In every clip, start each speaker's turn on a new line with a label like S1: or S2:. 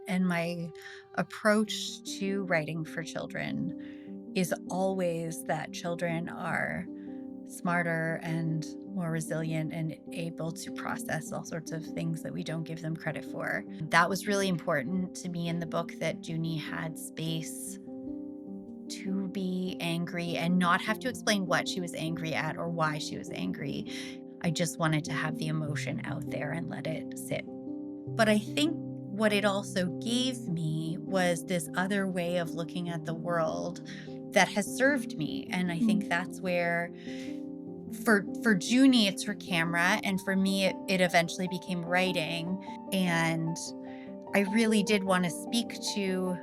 S1: And my approach to writing for children is always that children are smarter and more resilient and able to process all sorts of things that we don't give them credit for. That was really important to me in the book, that Junie had space to be angry and not have to explain what she was angry at or why she was angry. I just wanted to have the emotion out there and let it sit. But I think what it also gave me was this other way of looking at the world that has served me. And I think that's where for Junie, it's her camera. And for me, it eventually became writing. And I really did want to speak to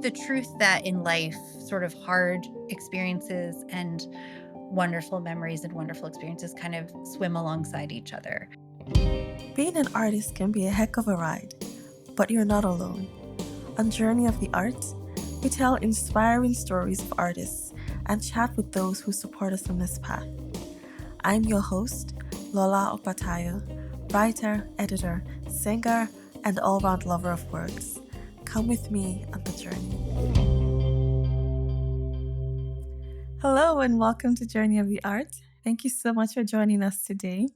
S1: the truth that in life, sort of hard experiences and wonderful memories and wonderful experiences kind of swim alongside each other.
S2: Being an artist can be a heck of a ride, but you're not alone. On Journey of the Art, we tell inspiring stories of artists and chat with those who support us on this path. I'm your host, Lola Opataya, writer, editor, singer, and all-round lover of words. Come with me on the journey. Hello and welcome to Journey of the Art. Thank you so much for joining us today.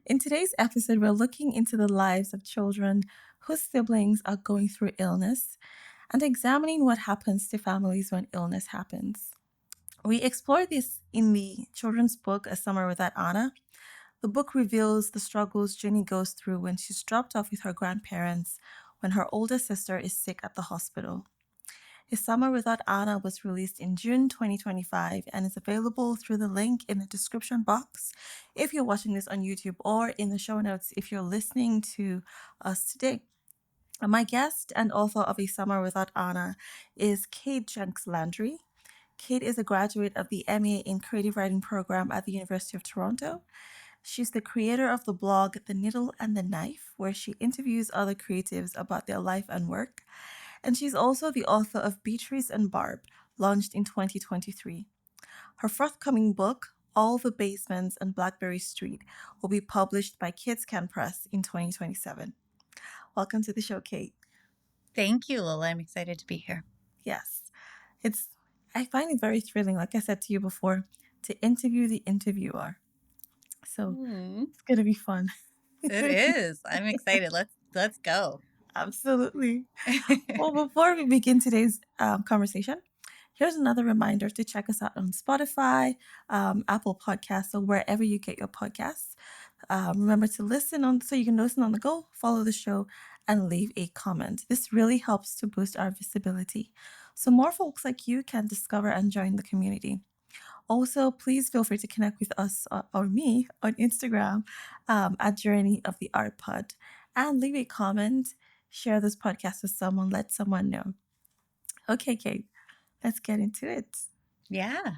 S2: In today's episode, we're looking into the lives of children whose siblings are going through illness and examining what happens to families when illness happens. We explore this in the children's book, A Summer Without Anna. The book reveals the struggles Junie goes through when she's dropped off with her grandparents when her older sister is sick at the hospital. A Summer Without Anna was released in June 2025 and is available through the link in the description box if you're watching this on YouTube, or in the show notes if you're listening to us today. My guest and author of A Summer Without Anna is Kate Jenks Landry. Kate is a graduate of the MA in Creative Writing program at the University of Toronto. She's the creator of the blog The Needle and the Knife, where she interviews other creatives about their life and work. And she's also the author of Beatrice and Barb, launched in 2023. Her forthcoming book, All the Basements and Blackberry Street, will be published by Kids Can Press in 2027. Welcome to the show, Kate.
S1: Thank you, Lola. I'm excited to be here.
S2: Yes, I find it very thrilling, like I said to you before, to interview the interviewer. So it's going to be fun.
S1: It is. I'm excited. Let's go.
S2: Absolutely. Well, before we begin today's conversation, here's another reminder to check us out on Spotify, Apple Podcasts, or wherever you get your podcasts. Remember to listen so you can listen on the go, follow the show, and leave a comment. This really helps to boost our visibility, so more folks like you can discover and join the community. Also, please feel free to connect with us or me on Instagram at Journey of the Art Pod, and leave a comment. Share this podcast with someone, let someone know. Okay, Kate, let's get into it.
S1: Yeah.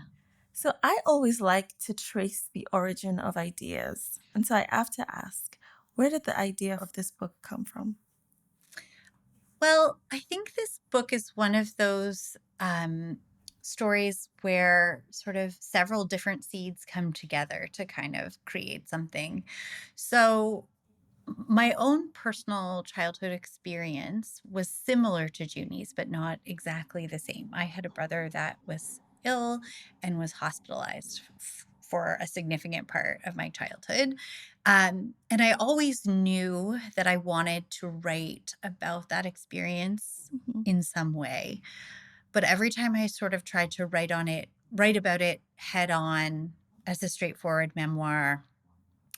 S2: So I always like to trace the origin of ideas. And so I have to ask, where did the idea of this book come from?
S1: Well, I think this book is one of those stories where sort of several different seeds come together to kind of create something. So my own personal childhood experience was similar to Junie's, but not exactly the same. I had a brother that was ill and was hospitalized for a significant part of my childhood. And I always knew that I wanted to write about that experience in some way. But every time I sort of tried to write about it head on as a straightforward memoir,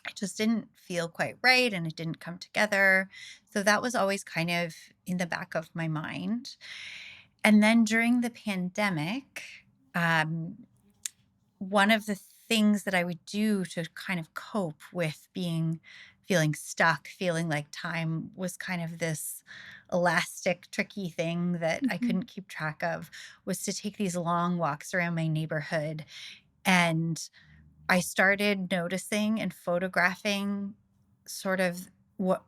S1: it just didn't feel quite right and it didn't come together. So that was always kind of in the back of my mind. And then during the pandemic, one of the things that I would do to kind of cope with feeling stuck, feeling like time was kind of this elastic, tricky thing that I couldn't keep track of, was to take these long walks around my neighborhood. And I started noticing and photographing sort of what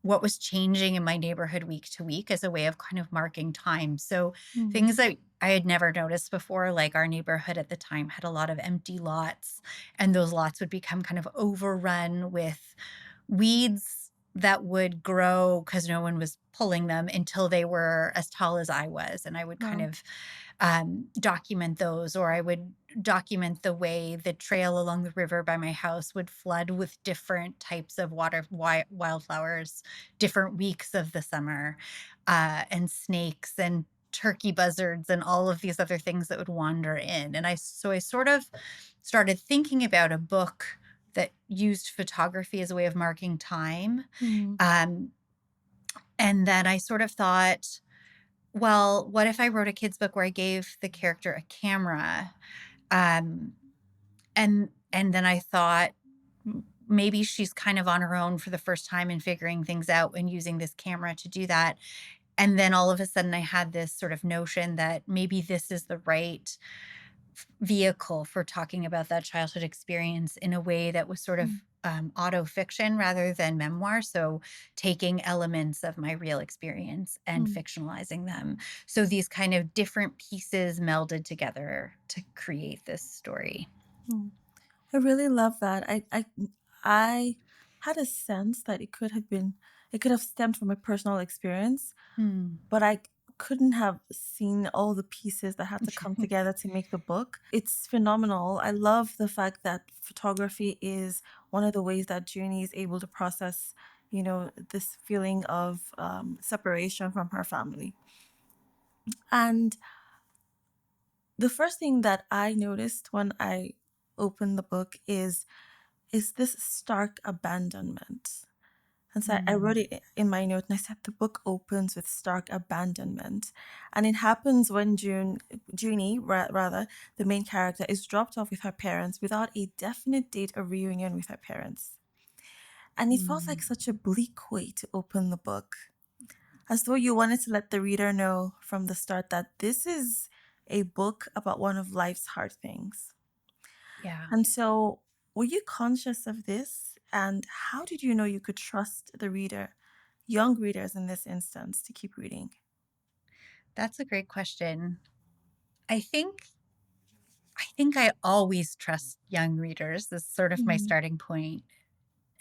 S1: was changing in my neighborhood week to week as a way of kind of marking time. So things that I had never noticed before, like our neighborhood at the time had a lot of empty lots, and those lots would become kind of overrun with weeds that would grow because no one was pulling them until they were as tall as I was, and I would kind
S2: Wow.
S1: of, document those, or I would document the way the trail along the river by my house would flood with different types of wildflowers, different weeks of the summer, and snakes and turkey buzzards and all of these other things that would wander in, and I sort of started thinking about a book that used photography as a way of marking time.
S2: Mm,
S1: Um, and then I sort of thought, well, what if I wrote a kid's book where I gave the character a camera? Um, and then I thought, maybe she's kind of on her own for the first time and figuring things out and using this camera to do that. And then all of a sudden, I had this sort of notion that maybe this is the right vehicle for talking about that childhood experience in a way that was sort of
S2: mm,
S1: auto fiction rather than memoir. So, taking elements of my real experience and
S2: mm,
S1: fictionalizing them. So, these kind of different pieces melded together to create this story.
S2: mm. I really love that. I had a sense that it could have stemmed from a personal experience,
S1: Hmm.
S2: but I couldn't have seen all the pieces that had to come together to make the book. It's phenomenal. I love the fact that photography is one of the ways that Junie is able to process, this feeling of separation from her family. And the first thing that I noticed when I opened the book is this stark abandonment. And so I wrote
S1: Hmm.
S2: it in my note and I said the book opens with stark abandonment. And it happens when Junie, rather, the main character, is dropped off with her parents without a definite date of reunion with her parents. And it felt like
S1: Hmm.
S2: such a bleak way to open the book, as though you wanted to let the reader know from the start that this is a book about one of life's hard things.
S1: Yeah.
S2: And so, were you conscious of this? And how did you know you could trust the reader, young readers in this instance, to keep reading?
S1: That's a great question. I think I think I always trust young readers. This is sort of my
S2: Mm,
S1: starting point.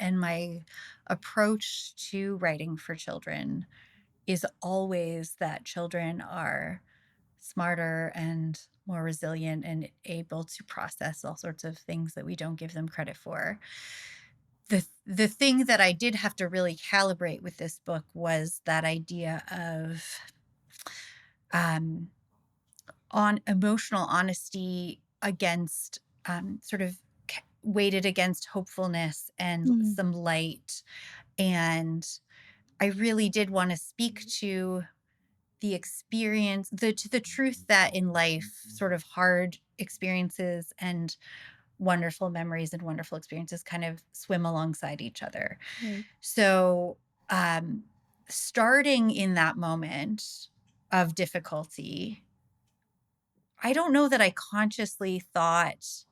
S1: And my approach to writing for children is always that children are smarter and more resilient and able to process all sorts of things that we don't give them credit for. The thing that I did have to really calibrate with this book was that idea of um, on emotional honesty against sort of weighted against hopefulness and
S2: mm,
S1: some light. And I really did want to speak to the experience, to the truth that in life, sort of hard experiences and wonderful memories and wonderful experiences kind of swim alongside each other.
S2: right.
S1: So, um, starting in that moment of difficulty, I don't know that I consciously thought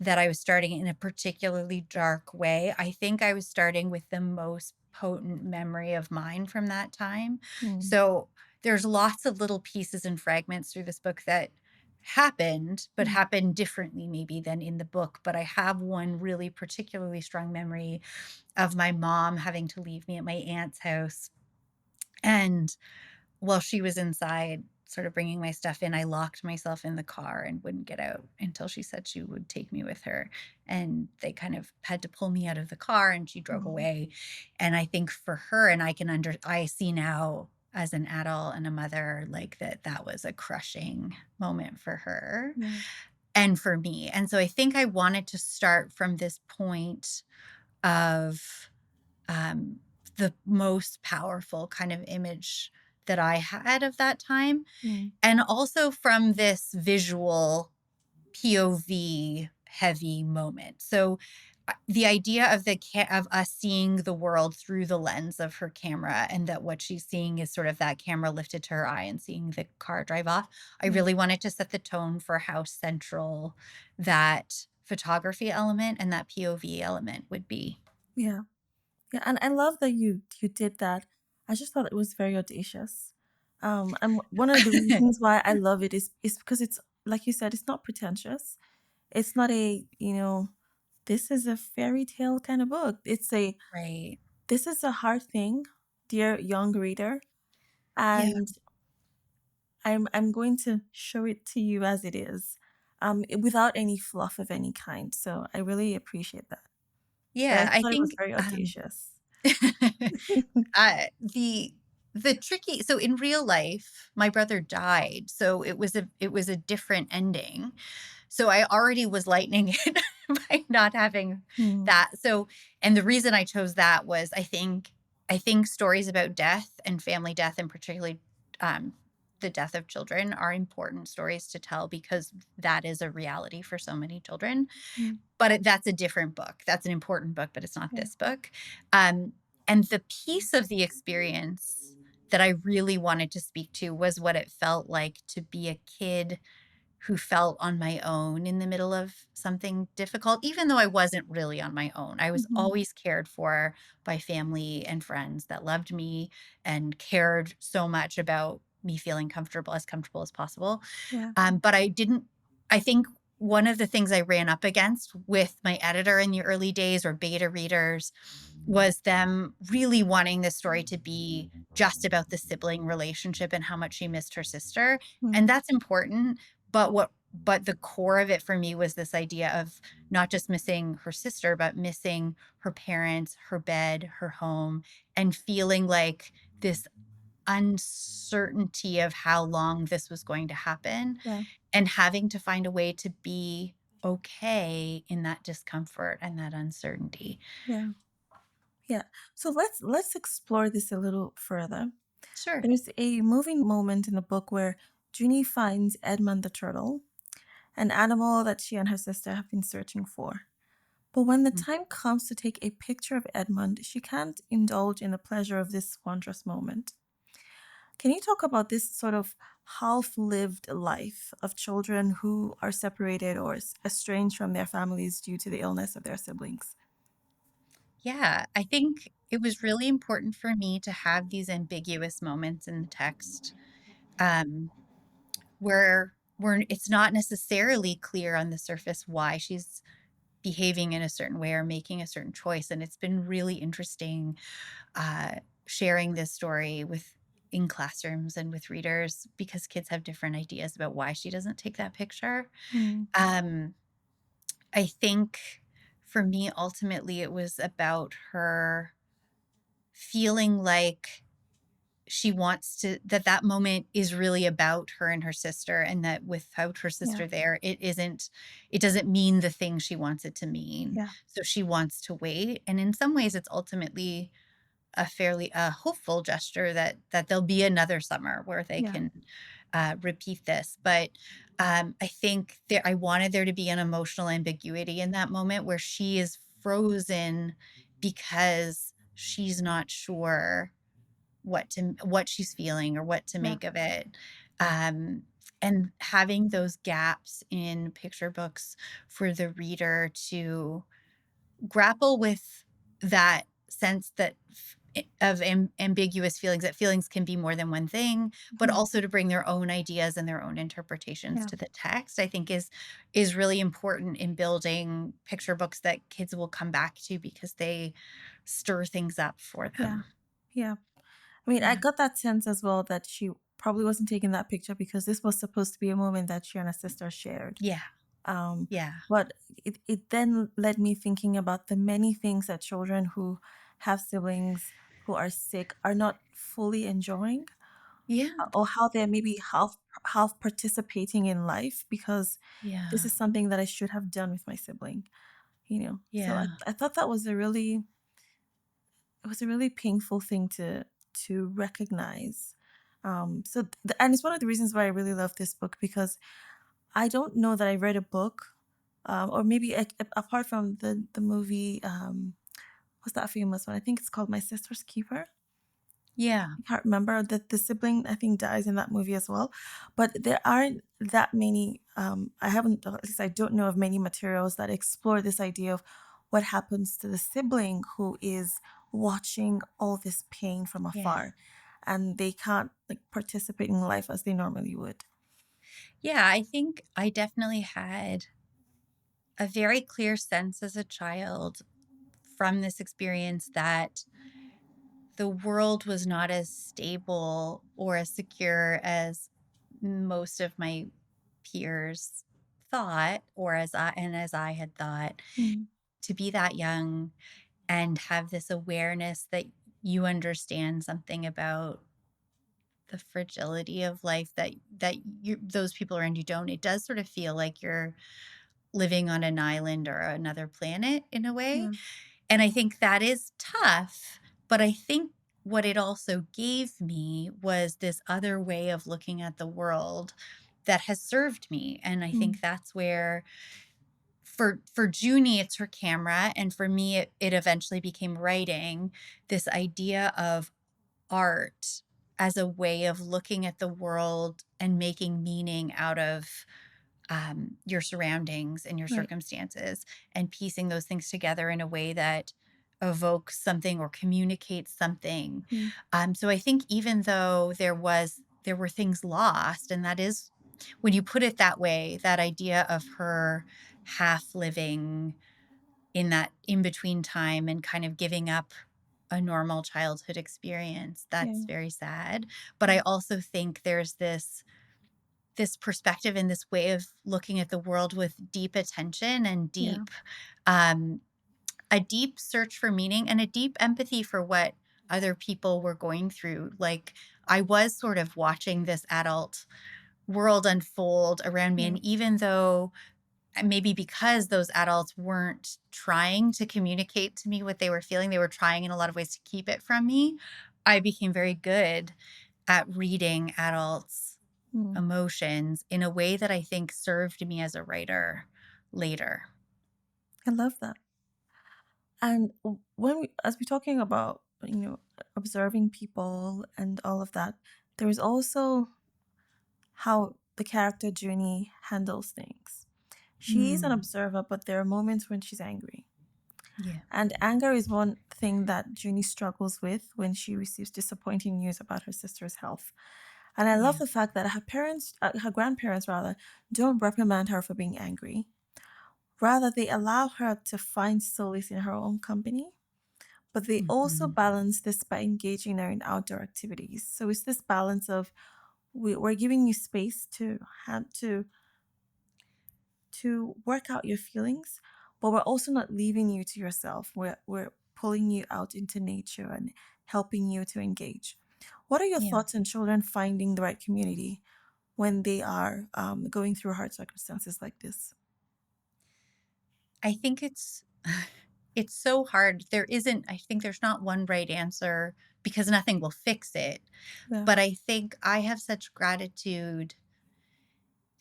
S1: that I was starting in a particularly dark way. I think I was starting with the most potent memory of mine from that time.
S2: Mm,
S1: So there's lots of little pieces and fragments through this book that happened, but
S2: mm,
S1: happened differently maybe than in the book. But I have one really particularly strong memory of my mom having to leave me at my aunt's house. And while she was inside sort of bringing my stuff in, I locked myself in the car and wouldn't get out until she said she would take me with her, and they kind of had to pull me out of the car, and she drove
S2: oh,
S1: away. And I think for her, and I see now as an adult and a mother, like, that was a crushing moment for her
S2: yeah.
S1: and for me. And so I think I wanted to start from this point of um, the most powerful kind of image that I had of that time,
S2: Mm,
S1: and also from this visual POV heavy moment. So the idea of of us seeing the world through the lens of her camera, and that what she's seeing is sort of that camera lifted to her eye and seeing the car drive off. I
S2: yeah.
S1: really wanted to set the tone for how central that photography element and that POV element would be.
S2: Yeah. Yeah. And I love that you did that. I just thought it was very audacious. And one of the reasons why I love it is because it's like you said, it's not pretentious. It's not a, this is a fairy tale kind of book. It's a
S1: Right.
S2: this is a hard thing, dear young reader,
S1: Yeah.
S2: and I'm going to show it to you as it is, without any fluff of any kind. So I really appreciate that. But I
S1: Yeah, I
S2: thought it was
S1: think,
S2: very audacious.
S1: the tricky so in real life, my brother died, so it was a different ending. So I already was lightening it by not having
S2: Hmm.
S1: that. So and the reason I chose that was I think stories about death and family death, and particularly, um, the death of children, are important stories to tell because that is a reality for so many children.
S2: Hmm.
S1: But that's a different book. That's an important book, but it's not
S2: Yeah.
S1: this book. Um, and the piece of the experience that I really wanted to speak to was what it felt like to be a kid who felt on my own in the middle of something difficult, even though I wasn't really on my own. I was
S2: Hmm.
S1: always cared for by family and friends that loved me and cared so much about me feeling comfortable as possible.
S2: Yeah.
S1: But I think one of the things I ran up against with my editor in the early days, or beta readers, was them really wanting this story to be just about the sibling relationship and how much she missed her sister. And
S2: Hmm.
S1: that's important. But the core of it for me was this idea of not just missing her sister, but missing her parents, her bed, her home, and feeling like this uncertainty of how long this was going to happen,
S2: Yeah.
S1: and having to find a way to be okay in that discomfort and that uncertainty.
S2: Yeah. Yeah. So let's explore this a little further.
S1: Sure.
S2: There's a moving moment in the book where Junie finds Edmund the turtle, an animal that she and her sister have been searching for. But when the
S1: Mm.
S2: time comes to take a picture of Edmund, she can't indulge in the pleasure of this wondrous moment. Can you talk about this sort of half lived life of children who are separated or estranged from their families due to the illness of their siblings?
S1: Yeah, I think it was really important for me to have these ambiguous moments in the text, um, where it's not necessarily clear on the surface why she's behaving in a certain way or making a certain choice. And it's been really interesting, uh, sharing this story with in classrooms and with readers, because kids have different ideas about why she doesn't take that picture.
S2: Hmm.
S1: Um, I think for me, ultimately, it was about her feeling like she wants to that moment is really about her and her sister, and that without her
S2: Yeah.
S1: sister there, it doesn't mean the thing she wants it to mean.
S2: Yeah.
S1: So she wants to wait, and in some ways, it's ultimately a fairly hopeful gesture that there'll be another summer where they
S2: Yeah.
S1: can repeat this. But I think I wanted there to be an emotional ambiguity in that moment where she is frozen because she's not sure what she's feeling or what to
S2: Yeah.
S1: make of it. Um, and having those gaps in picture books for the reader to grapple with that sense of ambiguous feelings, that feelings can be more than one thing, but
S2: Hmm.
S1: also to bring their own ideas and their own interpretations
S2: Yeah.
S1: to the text, I think is really important in building picture books that kids will come back to because they stir things up for
S2: Yeah.
S1: them.
S2: Yeah. I mean, I
S1: Yeah.
S2: got that sense as well that she probably wasn't taking that picture because this was supposed to be a moment that she and her sister shared.
S1: Yeah.
S2: Um,
S1: Yeah.
S2: but it then led me thinking about the many things that children who have siblings who are sick are not fully enjoying,
S1: Yeah.
S2: or how they're maybe half participating in life because this
S1: Yeah.
S2: is something that I should have done with my sibling, you know. So
S1: Yeah.
S2: I thought that was a really it was a really painful thing to recognize. And it's one of the reasons why I really love this book because I don't know that I read a book, or maybe apart from the movie, what's that famous one? I think it's called My Sister's Keeper.
S1: Yeah.
S2: I can't remember that the sibling I think dies in that movie as well, but there aren't that many. I haven't, or at least I don't know of many materials that explore this idea of what happens to the sibling who is watching all this pain from
S1: Yeah.
S2: afar, and they can't like participate in life as they normally would.
S1: Yeah, I think I definitely had a very clear sense as a child from this experience that the world was not as stable or as secure as most of my peers thought, or as I had thought.
S2: Mm,
S1: To be that young and have this awareness that you understand something about the fragility of life that those people around you don't, it does sort of feel like you're living on an island or another planet in a way.
S2: yeah,
S1: And I think that is tough, but I think what it also gave me was this other way of looking at the world that has served me. And I
S2: mm,
S1: think that's where for Junie, it's her camera, and for me, it eventually became writing. This idea of art as a way of looking at the world and making meaning out of your surroundings and your
S2: right.
S1: circumstances, and piecing those things together in a way that evokes something or communicates something.
S2: Mm,
S1: So I think even though there were things lost, and that is when you put it that way, that idea of her half living in that in between time and kind of giving up a normal childhood experience, that's
S2: yeah,
S1: very sad. But I
S2: mm,
S1: also think there's this perspective and this way of looking at the world with deep attention and
S2: yeah,
S1: um, a deep search for meaning and a deep empathy for what other people were going through. Like I was sort of watching this adult world unfold around me.
S2: yeah.
S1: And even though maybe because those adults weren't trying to communicate to me what they were feeling, they were trying in a lot of ways to keep it from me. I became very good at reading adults'
S2: Mm.
S1: emotions in a way that I think served me as a writer later.
S2: I love that. And as we're talking about, observing people and all of that, there is also how the character Junie handles things. She's an
S1: Mm,
S2: observer, but there are moments when she's angry.
S1: yeah,
S2: And anger is one thing that Junie struggles with when she receives disappointing news about her sister's health. And I love
S1: yeah,
S2: the fact that her grandparents rather, don't reprimand her for being angry. Rather, they allow her to find solace in her own company, but they also
S1: mhm,
S2: balance this by engaging her in outdoor activities. So it's this balance of we're giving you space to have to work out your feelings, but we're also not leaving you to yourself. We're pulling you out into nature and helping you to engage. What are your
S1: yeah.
S2: thoughts on children finding the right community when they are going through hard circumstances like this?
S1: I think it's so hard. I think there's not one right answer because nothing will fix it.
S2: Yeah.
S1: But I think I have such gratitude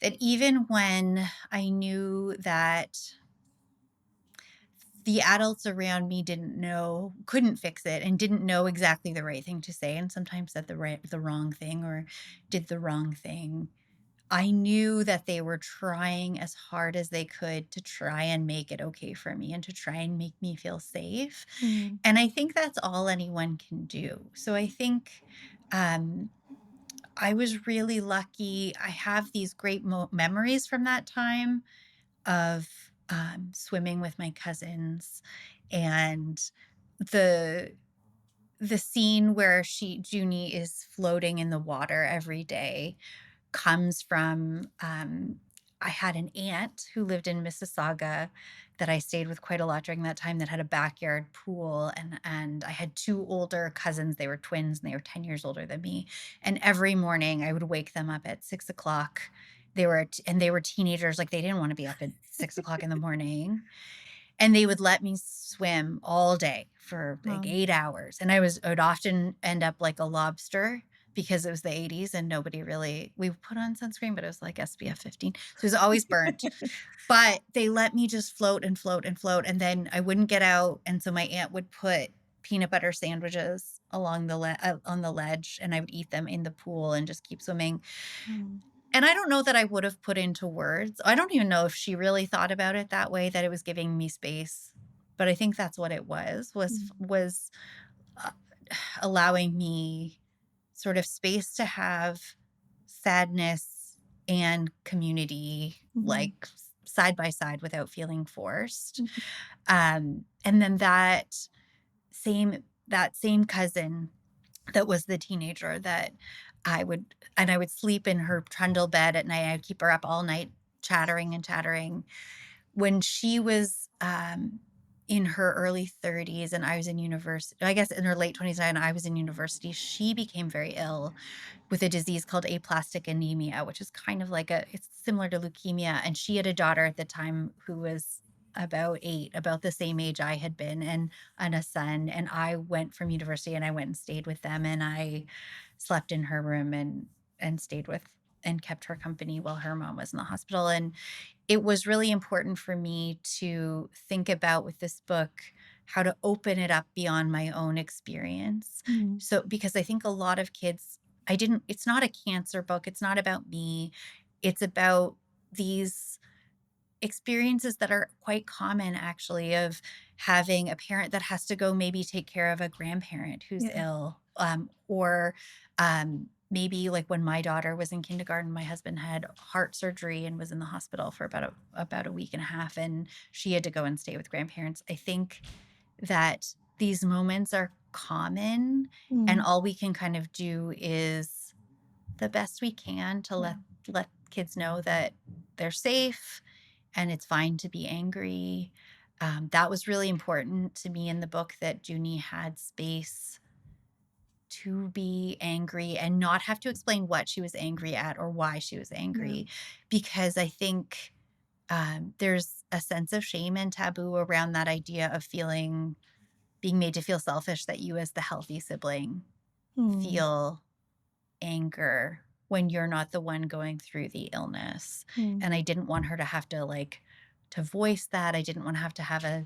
S1: that even when I knew that the adults around me couldn't fix it and didn't know exactly the right thing to say, and sometimes said the wrong thing or did the wrong thing. I knew that they were trying as hard as they could to try and make it okay for me and to try and make me feel safe.
S2: Mm,
S1: And I think that's all anyone can do. So I think um, I was really lucky. I have these great memories from that time of swimming with my cousins, and the the scene where Junie is floating in the water every day comes from I had an aunt who lived in Mississauga that I stayed with quite a lot during that time, that had a backyard pool, and I had two older cousins. They were twins and they were 10 years older than me. And every morning I would wake them up at 6 o'clock. They were teenagers, like they didn't want to be up at 6 o'clock in the morning, and they would let me swim all day for like
S2: wow.
S1: 8 hours. And I would often end up like a lobster because it was the 80s and we put on sunscreen, but it was like SPF 15. So it was always burnt. But they let me just float and float and float. And then I wouldn't get out. And so my aunt would put peanut butter sandwiches on the ledge, and I would eat them in the pool and just keep swimming.
S2: Mm,
S1: And I don't know that I would have put into words. I don't even know if she really thought about it that way, that it was giving me space. But I think that's what it
S2: mm,
S1: uh, allowing me sort of space to have sadness and community,
S2: mhm,
S1: like side by side without feeling forced.
S2: mhm,
S1: And then that same that same cousin that was the teenager that I would sleep in her trundle bed at night. I'd keep her up all night chattering and chattering. When she was, in her early 30s and I was in university, I guess in her late 20s and I was in university, she became very ill with a disease called aplastic anemia, which is kind of like it's similar to leukemia. And she had a daughter at the time who was about 8, about the same age I had been, and a son. And I went from university and I went and stayed with them, and I slept in her room and stayed with and kept her company while her mom was in the hospital. And it was really important for me to think about with this book how to open it up beyond my own experience.
S2: Mm.
S1: So, because I think a lot of kids, it's not a cancer book, it's not about me, it's about these experiences that are quite common actually, of having a parent that has to go maybe take care of a grandparent who's
S2: Yeah.
S1: ill, or maybe like when my daughter was in kindergarten, my husband had heart surgery and was in the hospital for about a week and a half, and she had to go and stay with grandparents. I think that these moments are common, and
S2: Mm.
S1: all we can kind of do is the best we can to
S2: Yeah.
S1: let kids know that they're safe and it's fine to be angry. That was really important to me in the book, that Junie had space to be angry and not have to explain what she was angry at or why she was
S2: Yeah.
S1: angry, because I think there's a sense of shame and taboo around that idea of being made to feel selfish, that you as the healthy sibling
S2: Mm.
S1: feel anger when you're not the one going through the illness.
S2: Mm.
S1: And I didn't want her to have to to voice that. I didn't want to have a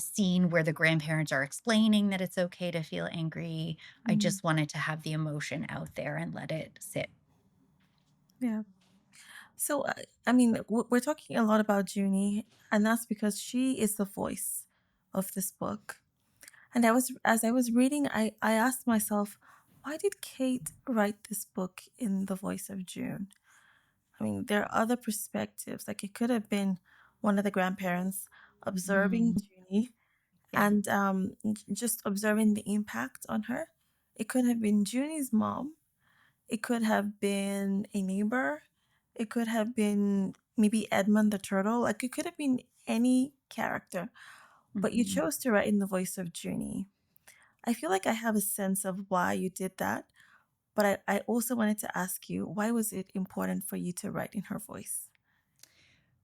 S1: scene where the grandparents are explaining that it's okay to feel angry. I
S2: Mm.
S1: just wanted to have the emotion out there and let it sit.
S2: Yeah. So, I mean, we're talking a lot about Junie, and that's because she is the voice of this book. And as I was reading, I asked myself, why did Kate write this book in the voice of June? I mean, there are other perspectives. Like it could have been one of the grandparents observing
S1: Mm,
S2: Junie
S1: yeah.
S2: and just observing the impact on her. It could have been Junie's mom. It could have been a neighbor. It could have been maybe Edmund the turtle. Like it could have been any character, but you
S1: Mhm.
S2: chose to write in the voice of Junie. I feel like I have a sense of why you did that, but I also wanted to ask you, why was it important for you to write in her voice?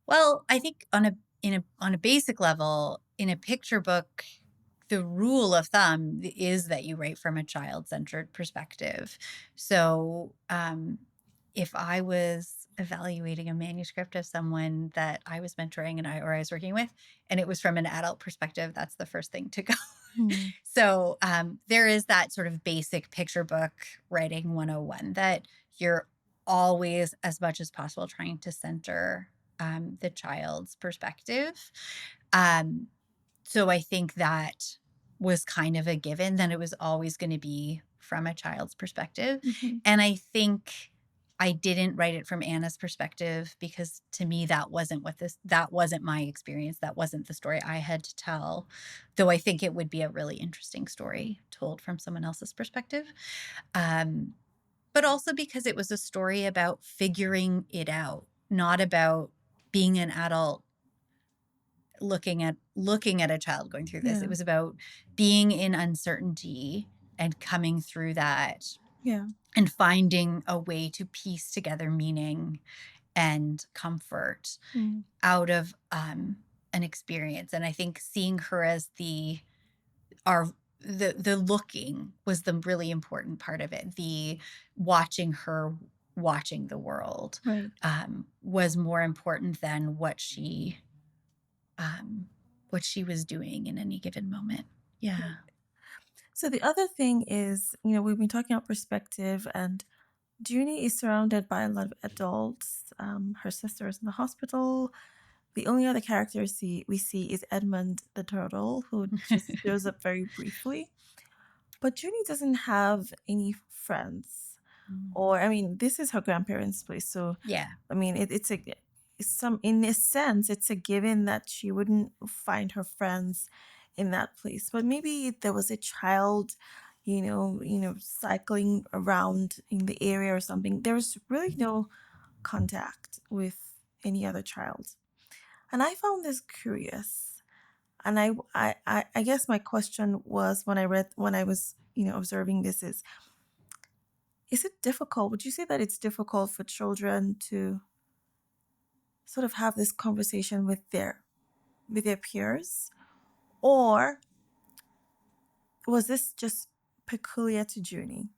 S1: Well, I think on a basic level, in a picture book, the rule of thumb is that you write from a child-centered perspective. So, if I was evaluating a manuscript of someone that I was mentoring I was working with, and it was from an adult perspective, that's the first thing to go.
S2: Hmm.
S1: So, there is that sort of basic picture book writing 101, that you're always, as much as possible, trying to center the child's perspective. Um, so I think that was kind of a given, that it was always going to be from a child's perspective.
S2: Hmm.
S1: And I think I didn't write it from Anna's perspective, because to me that wasn't my experience. That wasn't the story I had to tell. Though I think it would be a really interesting story told from someone else's perspective. Um, but also because it was a story about figuring it out, not about being an adult looking at a child going through this. It
S2: Yeah.
S1: was about being in uncertainty and coming through that
S2: Yeah.
S1: and finding a way to piece together meaning and comfort
S2: Mm.
S1: out of an experience. And I think seeing her as our the looking was the really important part of it. The watching her watching the world
S2: Right.
S1: was more important than um, what she was doing in any given moment. Yeah.
S2: Right. So the other thing is, you know, we've been talking about perspective, and Junie is surrounded by a lot of adults. Her sister is in the hospital. The only other character we see is Edmund the turtle, who just shows up very briefly. But Junie doesn't have any friends.
S1: Mm.
S2: Or, I mean, this is her grandparents' place. So,
S1: Yeah.
S2: I mean, in a sense, it's a given that she wouldn't find her friends in that place. But maybe there was a child, cycling around in the area or something. There was really no contact with any other child. And I found this curious. And I guess my question was when I was, observing this is it difficult? Would you say that it's difficult for children to sort of have this conversation with their peers? Or was this just peculiar to Junie?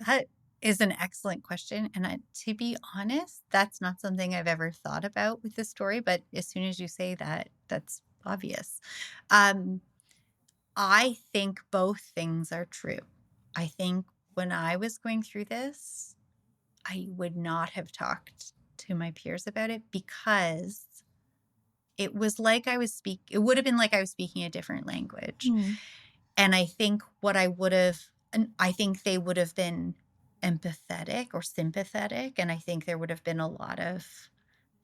S1: That is an excellent question. And to be honest, that's not something I've ever thought about with this story. But as soon as you say that, that's obvious. Um, I think both things are true. I think when I was going through this, I would not have talked to my peers about it because it would have been like I was speaking a different language.
S2: Hmm.
S1: And I think I think they would have been empathetic or sympathetic. And I think there would have been a lot of,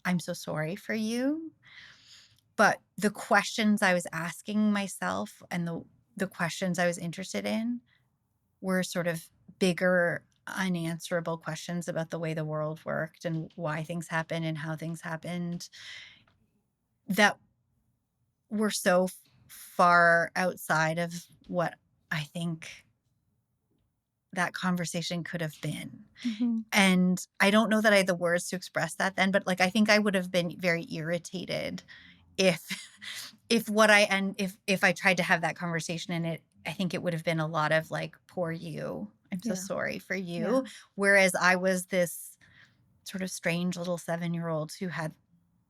S1: I'm so sorry for you. But the questions I was asking myself and the questions I was interested in were sort of bigger, unanswerable questions about the way the world worked and why things happened and how things happened that were so far outside of what I think that conversation could have been.
S2: Hmm.
S1: And I don't know that I had the words to express that then, but like I think I would have been very irritated if if I tried to have that conversation and I think it would have been a lot of like, poor you. I'm so
S2: Yeah.
S1: sorry for
S2: Yeah.
S1: you. Whereas I was this sort of strange little 7-year-old who had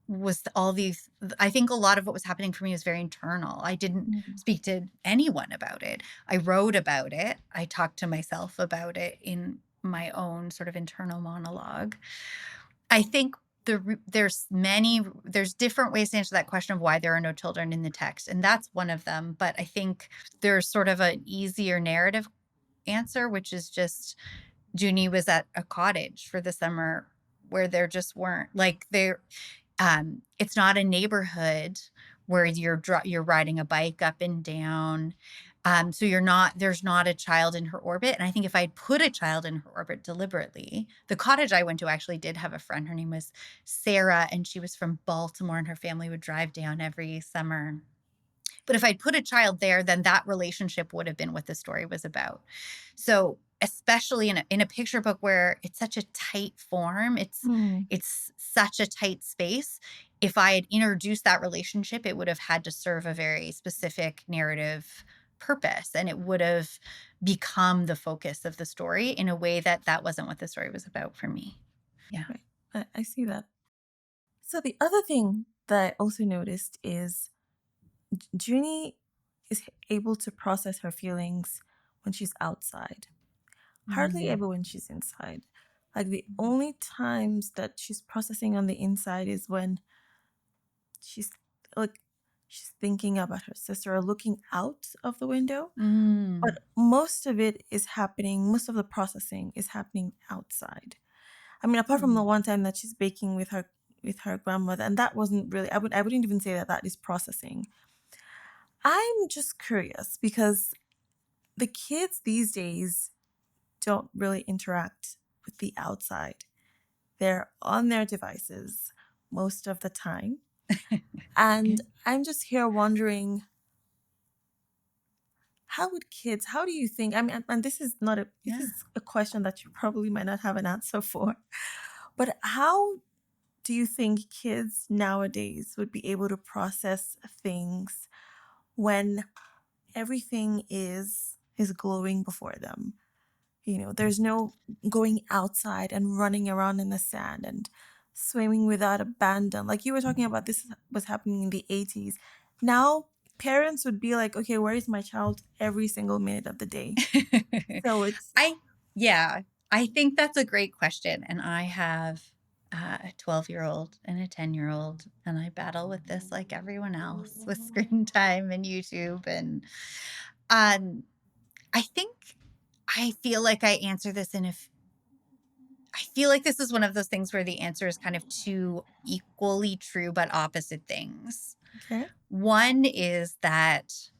S1: was all these I think a lot of what was happening for me was very internal. I didn't
S2: Mm.
S1: speak to anyone about it. I wrote about it. I talked to myself about it in my own sort of internal monologue. I think there's different ways to answer that question of why there are no children in the text, and that's one of them. But I think there's sort of an easier narrative answer, which is just Junie was at a cottage for the summer where there just weren't like there it's not a neighborhood where you're riding a bike up and down. So there's not a child in her orbit. And I think if I'd put a child in her orbit deliberately, the cottage I went to actually did have a friend. Her name was Sarah, and she was from Baltimore, and her family would drive down every summer. But if I'd put a child there, then that relationship would have been what the story was about. So, especially in a picture book where it's such a tight form,
S2: Mm.
S1: it's such a tight space. If I had introduced that relationship, it would have had to serve a very specific narrative purpose, and it would have become the focus of the story in a way that wasn't what the story was about for me. Yeah.
S2: Right. I see that. So the other thing that I also noticed is Junie is able to process her feelings when she's outside. Hardly
S1: Mm.
S2: ever when she's inside. Like the only times that she's processing on the inside is when she's like she's thinking about her sister or looking out of the window.
S1: Mm.
S2: But most of the processing is happening outside. I mean, apart from the
S1: Mm.
S2: one time that she's baking with her grandmother, and that wasn't really I wouldn't even say that that is processing. I'm just curious because the kids these days don't really interact with the outside. They're on their devices most of the time. And I'm just here wondering, how do you think, I mean, and this
S1: Yeah.
S2: is a question that you probably might not have an answer for, but how do you think kids nowadays would be able to process things when everything is glowing before them? There's no going outside and running around in the sand and swimming without abandon. Like you were talking about, this was happening in the 80s. Now, parents would be like, okay, where is my child every single minute of the day? So it's,
S1: I yeah, I think that's a great question, and I have a 12-year-old and a 10-year-old, and I battle with this like everyone else with screen time and YouTube and um I think I feel like I feel like this is one of those things where the answer is kind of two equally true but opposite things.
S2: okay.
S1: One is that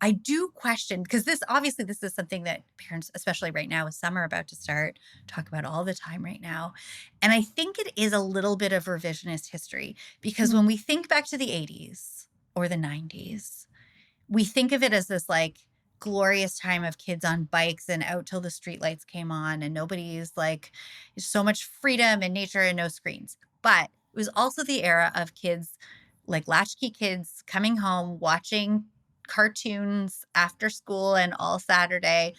S1: I do question, because this is something that parents, especially right now with summer about to start, talk about all the time right now. And I think it is a little bit of revisionist history, because when
S2: Mm,
S1: we think back to the 80s or the 90s, we think of it as this like glorious time of kids on bikes and out till the streetlights came on and nobody's like so much freedom and nature and no screens. But it was also the era of kids, like latchkey kids, coming home watching cartoons after school and all Saturday,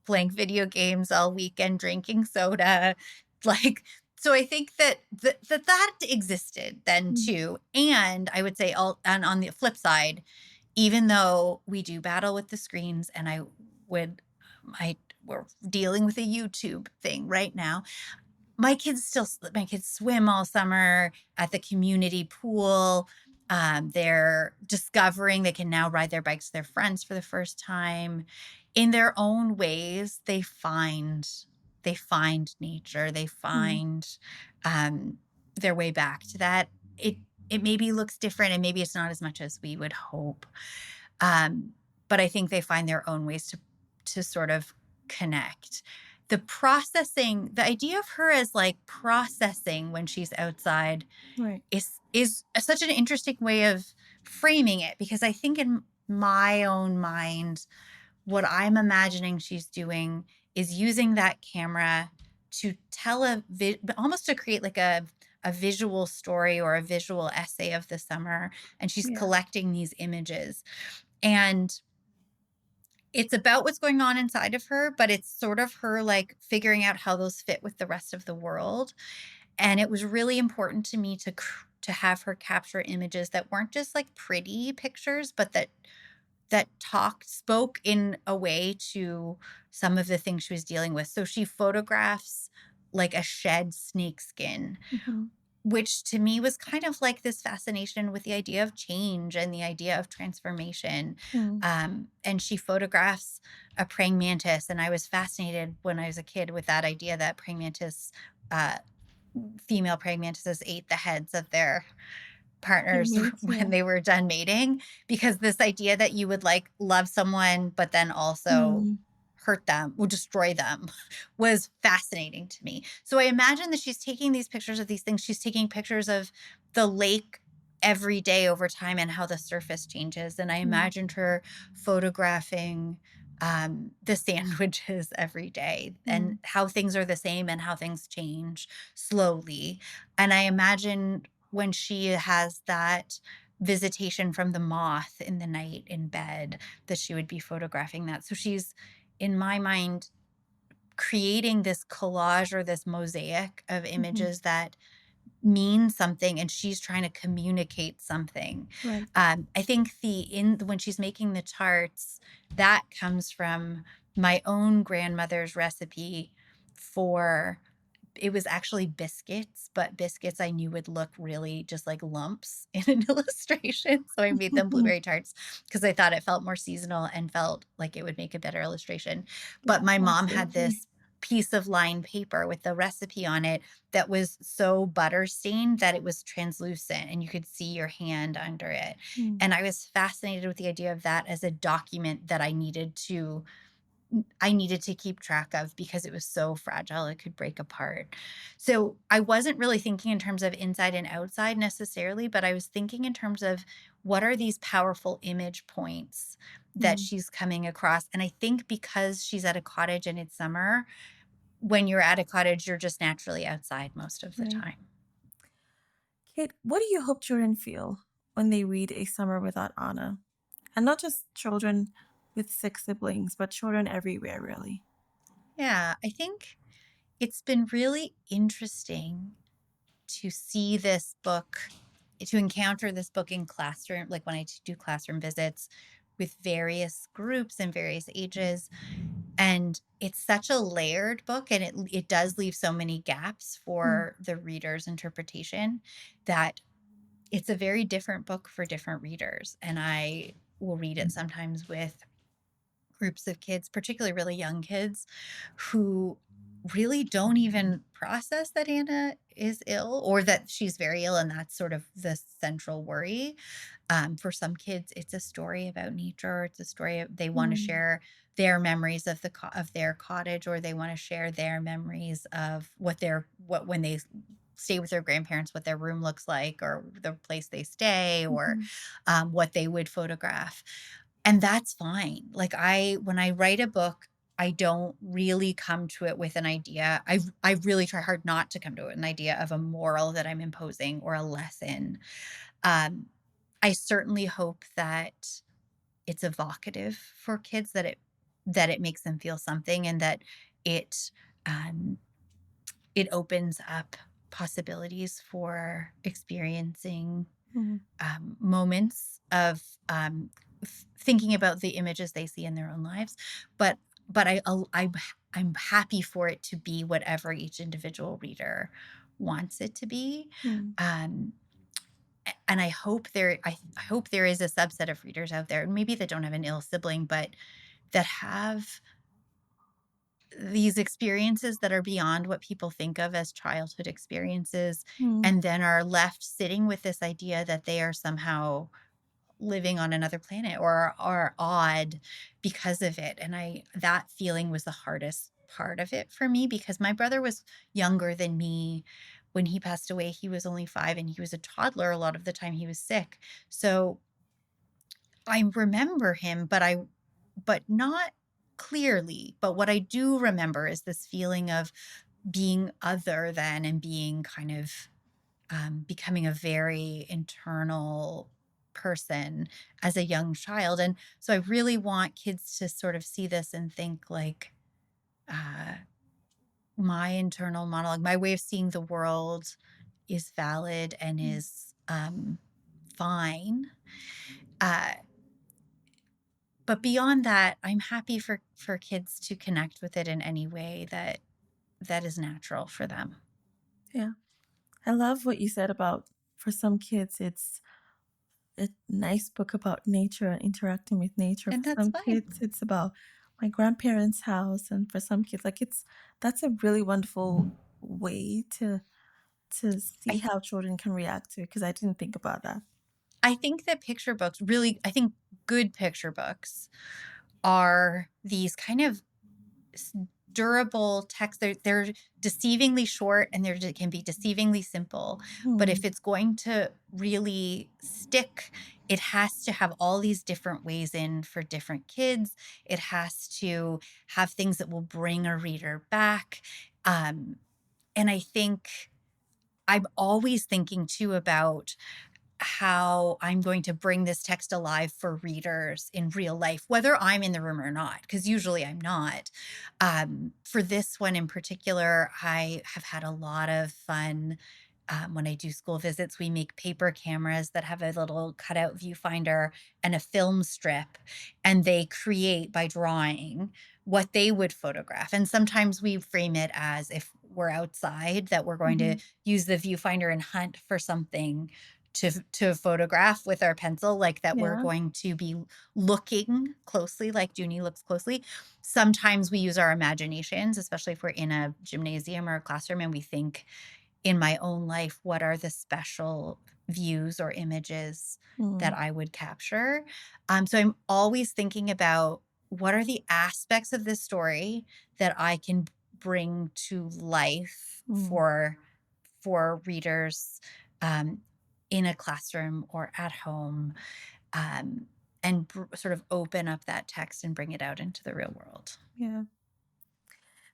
S1: playing video games all weekend, drinking soda. Like, so I think that that existed then
S2: mm,
S1: too. And I would say and on the flip side, even though we do battle with the screens, and would I we're dealing with a YouTube thing right now. My kids swim all summer at the community pool. They're discovering they can now ride their bikes with their friends for the first time. In their own ways, they find nature. They
S2: mm,
S1: find um, their way back to that. It it maybe looks different, and maybe it's not as much as we would hope. Um, but I think they find their own ways to sort of connect. The idea of her as like processing when she's outside
S2: right.
S1: is such an interesting way of framing it, because I think in my own mind, what I'm imagining she's doing is using that camera to tell almost to create like a visual story or a visual essay of the summer, and she's
S2: Yeah.
S1: collecting these images. And it's about what's going on inside of her, but it's sort of her like figuring out how those fit with the rest of the world. And it was really important to me to have her capture images that weren't just like pretty pictures, but that spoke in a way to some of the things she was dealing with. So she photographs like a shed snake skin,
S2: Mhm,
S1: which to me was kind of like this fascination with the idea of change and the idea of transformation.
S2: mm,
S1: And she photographs a praying mantis. And I was fascinated when I was a kid with that idea that uh, female praying mantises ate the heads of their partners
S2: teammates,
S1: when
S2: yeah.
S1: they were done mating, because this idea that you would like love someone but then also
S2: Mm,
S1: hurt them or destroy them was fascinating to me. So I imagine that she's taking these pictures of these things. She's taking pictures of the lake every day over time and how the surface changes. And I
S2: mm,
S1: imagined her photographing the sandwiches every day and
S2: mm,
S1: how things are the same and how things change slowly. And I imagine when she has that visitation from the moth in the night in bed, that she would be photographing that. So she's, in my mind, creating this collage or this mosaic of
S2: mhm,
S1: images that mean something, and she's trying to communicate something.
S2: right.
S1: I think when she's making the charts, that comes from my own grandmother's recipe for, it was actually biscuits, but biscuits I knew would look really just like lumps in an illustration. So I made them blueberry tarts because I thought it felt more seasonal and felt like it would make a better illustration. But
S2: Yeah,
S1: my mom had
S2: absolutely.
S1: this piece of lined paper with the recipe on it that was so butter stained that it was translucent and you could see your hand under it.
S2: Mm,
S1: And I was fascinated with the idea of that as a document that I needed to keep track of because it was so fragile, it could break apart. So I wasn't really thinking in terms of inside and outside necessarily, but I was thinking in terms of what are these powerful image points that
S2: mm,
S1: she's coming across. And I think because she's at a cottage and it's summer, when you're at a cottage, you're just naturally outside most of the
S2: right.
S1: time.
S2: Kate, what do you hope children feel when they read A Summer Without Anna? And not just children with six siblings, but children everywhere, really.
S1: Yeah, I think it's been really interesting to see this book, to encounter this book in classroom, like when do classroom visits with various groups and various ages. And it's such a layered book, and it does leave so many gaps
S2: Mm,
S1: for the reader's interpretation, that it's a very different book for different readers. And I will read it sometimes with groups of kids, particularly really young kids, who really don't even process that Anna is ill or that she's very ill, and that's sort of the central worry. For some kids, it's a story about nature. It's a story of they want to
S2: Mm,
S1: share their memories of of their cottage, or they want to share their memories of what when they stay with their grandparents, what their room looks like, or the place they stay, or
S2: mhm,
S1: what they would photograph. And that's fine. Like when I write a book, I don't really come to it with an idea. I really try hard not to come to an idea of a moral that I'm imposing or a lesson. Um, I certainly hope that it's evocative for kids, that it makes them feel something, and that it um, it opens up possibilities for experiencing
S2: mhm,
S1: moments of thinking about the images they see in their own lives. But I'm happy for it to be whatever each individual reader wants it to be.
S2: mm,
S1: Um, and I hope there is a subset of readers out there, maybe that don't have an ill sibling, but that have these experiences that are beyond what people think of as childhood experiences,
S2: mm,
S1: and then are left sitting with this idea that they are somehow living on another planet or are odd because of it. And I that feeling was the hardest part of it for me, because my brother was younger than me. When he passed away, he was only 5, and he was a toddler a lot of the time he was sick. So I remember him, but not clearly. But what I do remember is this feeling of being other than, and being kind of becoming a very internal person as a young child. And so I really want kids to sort of see this and think like, uh, my internal monologue, my way of seeing the world is valid and
S2: mm.
S1: is fine. Uh, but beyond that, I'm happy for kids to connect with it in any way that is natural for them.
S2: Yeah. I love what you said about for some kids, it's a nice book about nature and interacting with nature.
S1: And
S2: For
S1: that's
S2: some
S1: fine.
S2: kids, it's about my grandparents' house, and for some kids, like that's a really wonderful way to see
S1: I
S2: how children can react to it because I didn't think about that.
S1: I think that picture books really, I think good picture books are these kind of s- durable texts. They're deceivingly short, and can be deceivingly simple. But
S2: Hmm.
S1: if it's going to really stick, it has to have all these different ways in for different kids. It has to have things that will bring a reader back. Um, and I think I'm always thinking too about how I'm going to bring this text alive for readers in real life, whether I'm in the room or not, because usually I'm not. For this one in particular, I have had a lot of fun. When I do school visits, we make paper cameras that have a little cutout viewfinder and a film strip, and they create by drawing what they would photograph. And sometimes we frame it as, if we're outside, that we're going to
S2: Mhm.
S1: use the viewfinder and hunt for something to photograph with our pencil, like that we're
S2: Yeah.
S1: going to be looking closely, like Junie looks closely. Sometimes we use our imaginations, especially if we're in a gymnasium or a classroom, and we think, in my own life, what are the special views or images that
S2: Mm,
S1: I would capture? So I'm always thinking about, what are the aspects of this story that I can bring to life
S2: mm.
S1: for readers, um, in a classroom or at home, um, and sort of open up that text and bring it out into the real world.
S2: Yeah.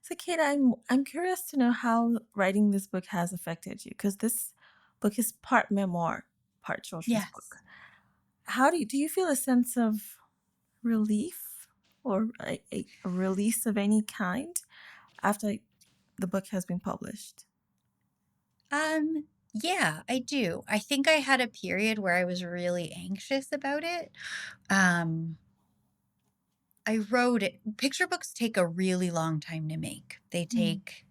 S2: So, Kate, I'm curious to know how writing this book has affected you because this book is part memoir, part children's book.
S1: Yes.
S2: How do you feel a sense of relief or a release of any kind after the book has been published?
S1: Yeah, I do. I think I had a period where I was really anxious about it. Um, I wrote it. Picture books take a really long time to make. They
S2: Mm,
S1: take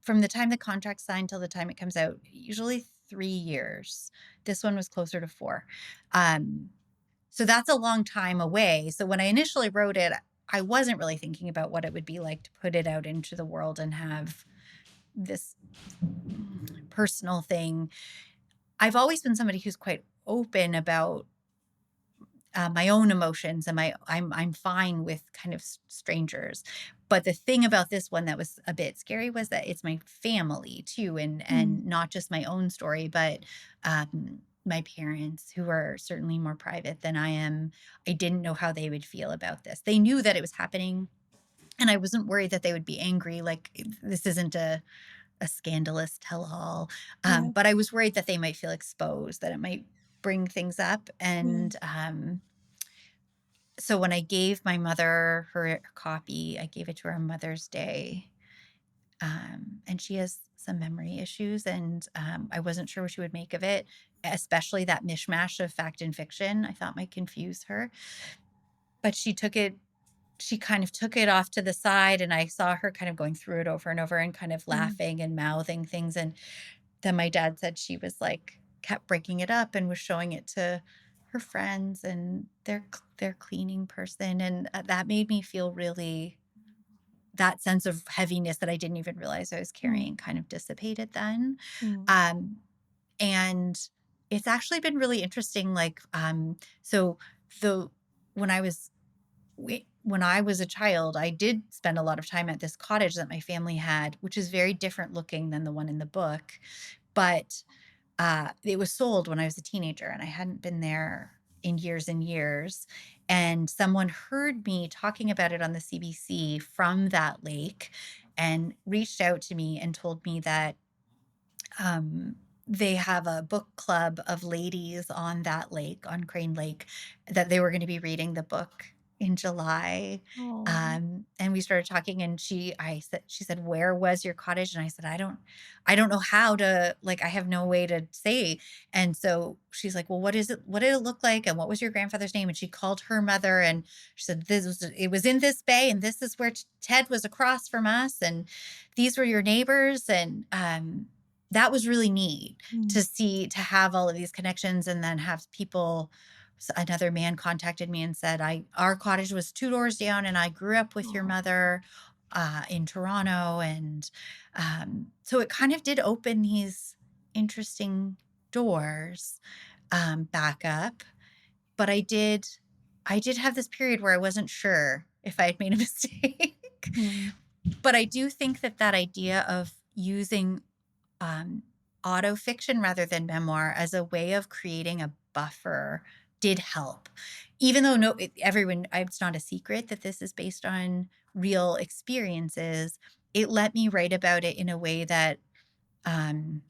S1: from the time the contract's signed till the time it comes out, usually 3 years. This one was closer to 4. Um, so that's a long time away. So when I initially wrote it, I wasn't really thinking about what it would be like to put it out into the world and have this personal thing. I've always been somebody who's quite open about my own emotions, and I'm fine with kind of strangers. But the thing about this one that was a bit scary was that it's my family too,
S2: Mm.
S1: and not just my own story, but my parents, who are certainly more private than I am. I didn't know how they would feel about this. They knew that it was happening, and I wasn't worried that they would be angry. Like, this isn't a scandalous tell all.
S2: Yeah.
S1: But I was worried that they might feel exposed, that it might bring things up.
S2: Yeah.
S1: And so when I gave my mother her copy, I gave it to her on Mother's Day. And she has some memory issues, and I wasn't sure what she would make of it, especially that mishmash of fact and fiction I thought might confuse her. But she kind of took it off to the side, and I saw her kind of going through it over and over and kind of
S2: Yeah.
S1: laughing and mouthing things. And then my dad said she was like, kept breaking it up and was showing it to her friends and their cleaning person, and that made me feel really, that sense of heaviness that I didn't even realize I was
S2: Mm.
S1: carrying kind of dissipated then.
S2: Mm.
S1: Um, and it's actually been really interesting. Like, so the when I was when I was a child, I did spend a lot of time at this cottage that my family had, which is very different looking than the one in the book. But it was sold when I was a teenager, and I hadn't been there in years and years. And someone heard me talking about it on the CBC from that lake and reached out to me and told me that um, they have a book club of ladies on that lake, on Crane Lake, that they were going to be reading the book in July.
S2: Oh.
S1: And we started talking, and she said, "Where was your cottage?" And I said, I don't know how to, like, I have no way to say. And so she's like, "Well, what did it look like? And what was your grandfather's name?" And she called her mother, and she said, it was in this bay, and this is where Ted was across from us. And these were your neighbors. And, that was really neat
S2: Mm.
S1: to see, to have all of these connections, and then have people. Another man contacted me and said, "I our cottage was 2 doors down, and I grew up with your
S2: Oh.
S1: mother in Toronto." And so it kind of did open these interesting doors back up. But I did have this period where I wasn't sure if I had made a mistake.
S2: Mm.
S1: But I do think that that idea of using um, auto fiction rather than memoir as a way of creating a buffer did help. Even though everyone, it's not a secret that this is based on real experiences, it let me write about it in a way that um,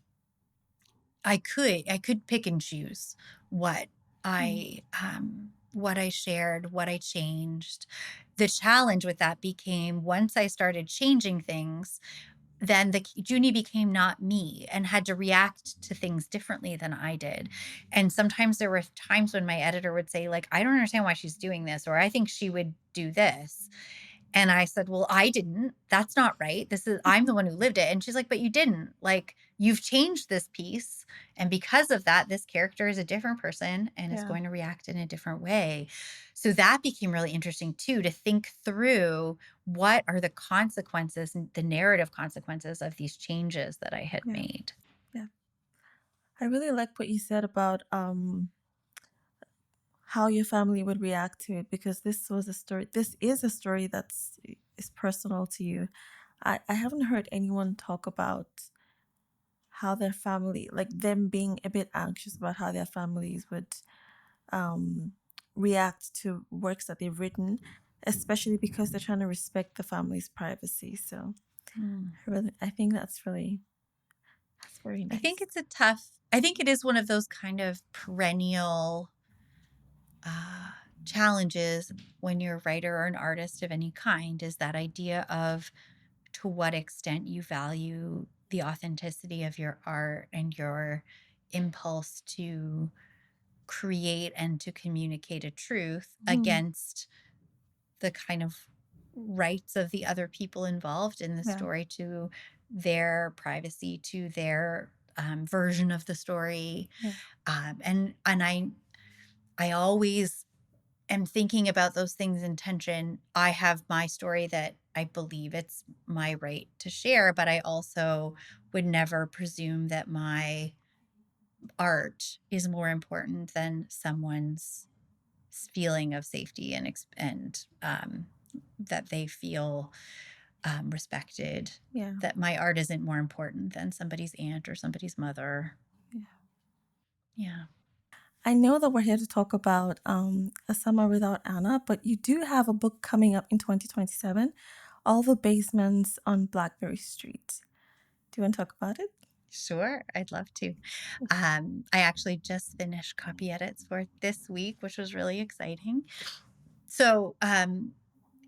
S1: I could pick and choose what
S2: Mm.
S1: what I shared, what I changed. The challenge with that became, once I started changing things, then the Junie became not me and had to react to things differently than I did. And sometimes there were times when my editor would say, like, "I don't understand why she's doing this," or "I think she would do this." And I said, "Well, I didn't. That's not right. I'm the one who lived it." And she's like, "But you didn't. Like, you've changed this piece. And because of that, this character is a different person and is
S2: Yeah.
S1: going to react in a different way." So that became really interesting too, to think through what are the consequences, the narrative consequences of these changes that I had
S2: Yeah.
S1: made.
S2: Yeah. I really like what you said about how your family would react to it, because this is a story that's is personal to you. I haven't heard anyone talk about how their family, like them being a bit anxious about how their families would um react to works that they've written, especially because they're trying to respect the family's privacy. So
S1: Mm.
S2: I think that's very nice.
S1: I think it is one of those kind of perennial uh, challenges when you're a writer or an artist of any kind, is that idea of to what extent you value the authenticity of your art and your impulse to create and to communicate a truth
S2: Hmm.
S1: against the kind of rights of the other people involved in the
S2: Yeah.
S1: story, to their privacy, to their version of the story.
S2: Yeah.
S1: And I always am thinking about those things in tension, I have my story that I believe it's my right to share, but I also would never presume that my art is more important than someone's feeling of safety and that they feel respected.
S2: Yeah.
S1: That my art isn't more important than somebody's aunt or somebody's mother.
S2: Yeah.
S1: Yeah,
S2: I know that we're here to talk about A Summer Without Anna, but you do have a book coming up in 2027, All the Basements on Blackberry Street. Do you want to talk about it?
S1: sure. I'd love to. I actually just finished copy edits for it this week, which was really exciting. So,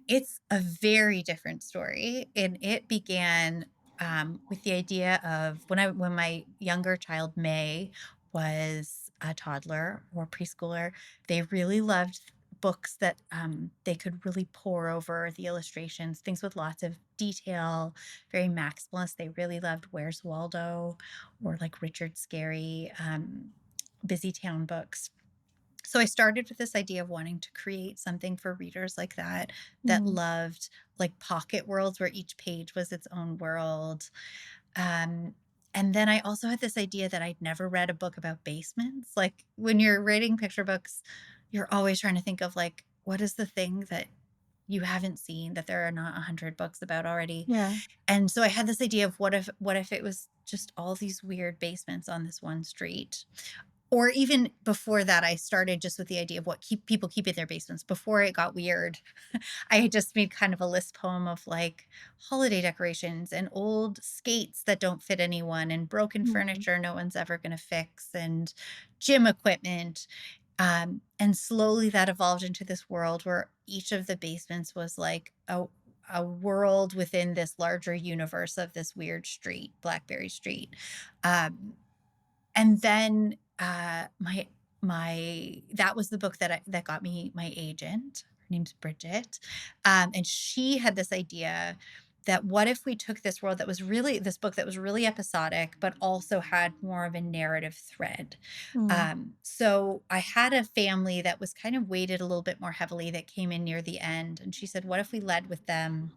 S1: it's a very different story, and it began, with the idea of when my younger child, May, was a toddler or preschooler, they really loved books that, they could really pore over the illustrations, things with lots of detail, very maximalist. They really loved Where's Waldo or, like, Richard Scarry, Busy Town books. So I started with this idea of wanting to create something for readers like that, that
S2: Mm,
S1: loved like pocket worlds where each page was its own world. Um, and then I also had this idea that I'd never read a book about basements. Like when you're writing picture books, you're always trying to think of like, what is the thing that you haven't seen that there are not 100 books about already?
S2: yeah.
S1: And so I had this idea of what if it was just all these weird basements on this one street? Or even before that, I started just with the idea of what people keep in their basements. Before it got weird, I had just made kind of a list poem of like holiday decorations and old skates that don't fit anyone and broken
S2: Mm,
S1: furniture no one's ever going to fix and gym equipment. And slowly that evolved into this world where each of the basements was like a world within this larger universe of this weird street, Blackberry Street. Um, and then, my that was the book that got me my agent. Her name's Bridget, and she had this idea that what if we took this book that was really episodic, but also had more of a narrative thread.
S2: mm,
S1: So I had a family that was kind of weighted a little bit more heavily that came in near the end, and she said, "What if we led with them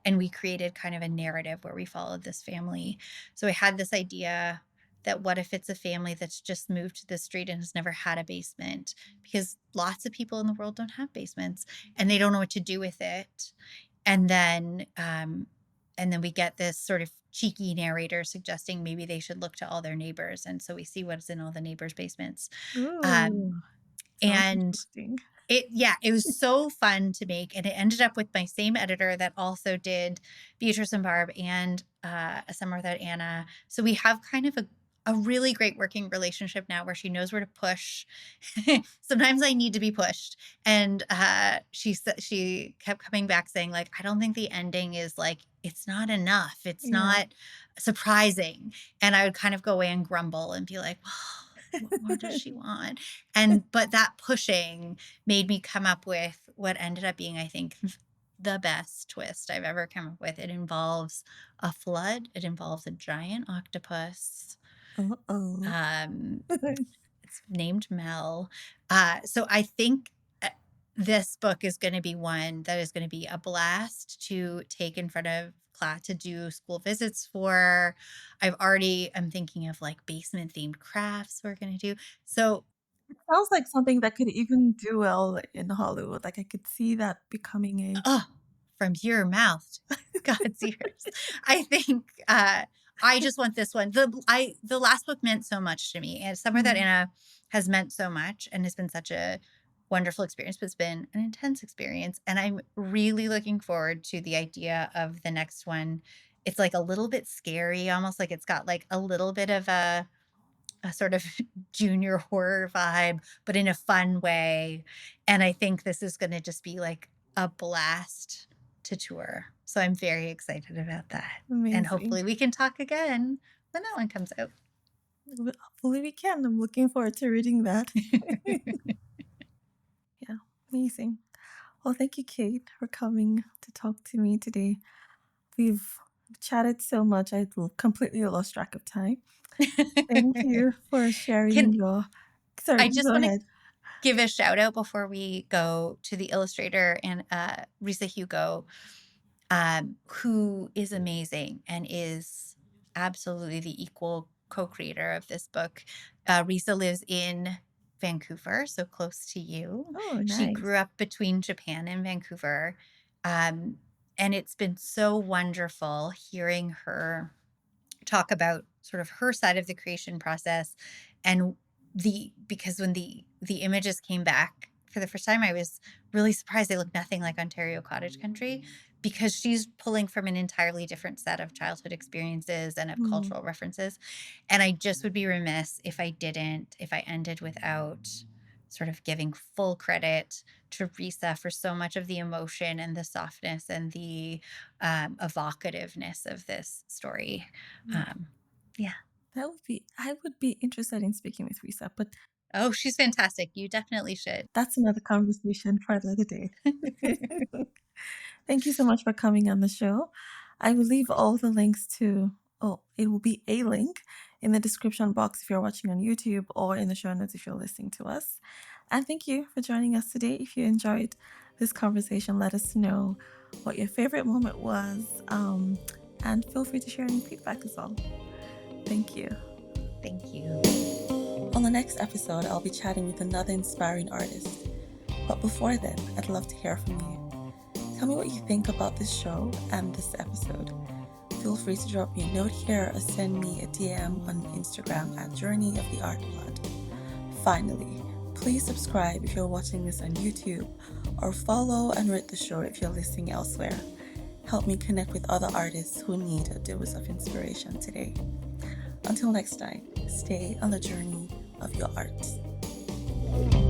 S1: and we created kind of a narrative where we followed this family?" So I had this idea that what if it's a family that's just moved to the street and has never had a basement, because lots of people in the world don't have basements and they don't know what to do with it. And then we get this sort of cheeky narrator suggesting maybe they should look to all their neighbors, and so we see what's in all the neighbors basements. um,
S2: ooh, sounds
S1: and
S2: interesting.
S1: it was so fun to make, and it ended up with my same editor that also did Beatrice and Barb and, A Summer Without Anna. So we have kind of a really great working relationship now where she knows where to push. Sometimes I need to be pushed, and, she kept coming back saying, like, "I don't think the ending is, like, it's not enough. It's
S2: Yeah.
S1: not surprising." And I would kind of go away and grumble and be like, "Well, what more does she want?" But that pushing made me come up with what ended up being, I think, the best twist I've ever come up with. It involves a flood, it involves a giant octopus.
S2: Uh-oh.
S1: Um, it's named Mel. So I think this book is going to be one that is going to be a blast to take in front of class to do school visits for. I'm thinking of like basement themed crafts we're going to do. So
S2: Sounds like something that could even do well in Hollywood. Like I could see that becoming a
S1: oh, from your mouth to God's ears. I think, I just want this one. The last book meant so much to me, and Summer That
S2: Mm,
S1: Anna has meant so much and has been such a wonderful experience, but it's been an intense experience, and I'm really looking forward to the idea of the next one. It's, like, a little bit scary, almost like it's got, like, a little bit of a sort of junior horror vibe, but in a fun way. And I think this is going to just be like a blast to tour. So I'm very excited about that. And
S2: amazing.
S1: hopefully we can talk again when that one comes out.
S2: Hopefully we can. I'm looking forward to reading that. Yeah, amazing. Well, thank you, Kate, for coming to talk to me today. We've chatted so much, completely lost track of time. Thank you for sharing
S1: Can
S2: your. Sorry,
S1: I just
S2: go
S1: want to
S2: ahead.
S1: give a shout out before we go to the illustrator and Risa Hugo, who is amazing and is absolutely the equal co-creator of this book. Risa lives in Vancouver, so close to you.
S2: Oh,
S1: She grew
S2: nice.
S1: up between Japan and Vancouver. Um, and it's been so wonderful hearing her talk about sort of her side of the creation process and because when the images came back for the first time, I was really surprised they look nothing like Ontario cottage country because she's pulling from an entirely different set of childhood experiences and of
S2: Mm,
S1: cultural references. And I just would be remiss if I ended without sort of giving full credit to Risa for so much of the emotion and the softness and the evocativeness of this story.
S2: yeah.
S1: Um, yeah.
S2: I would be interested in speaking with Risa, but
S1: Oh, she's fantastic. You definitely should.
S2: that's another conversation for another day. Thank you so much for coming on the show. I will leave all the links to, oh, it will be a link in the description box if you're watching on YouTube or in the show notes if you're listening to us. And thank you for joining us today. If you enjoyed this conversation, let us know what your favorite moment was. And feel free to share any feedback as well. Thank you.
S1: Thank you.
S2: On the next episode, I'll be chatting with another inspiring artist. But before then, I'd love to hear from you. Tell me what you think about this show and this episode. Feel free to drop me a note here or send me a DM on Instagram at Journey of the Art Pod. Finally, please subscribe if you're watching this on YouTube or follow and rate the show if you're listening elsewhere. Help me connect with other artists who need a dose of inspiration today. Until next time, stay on the journey of your art.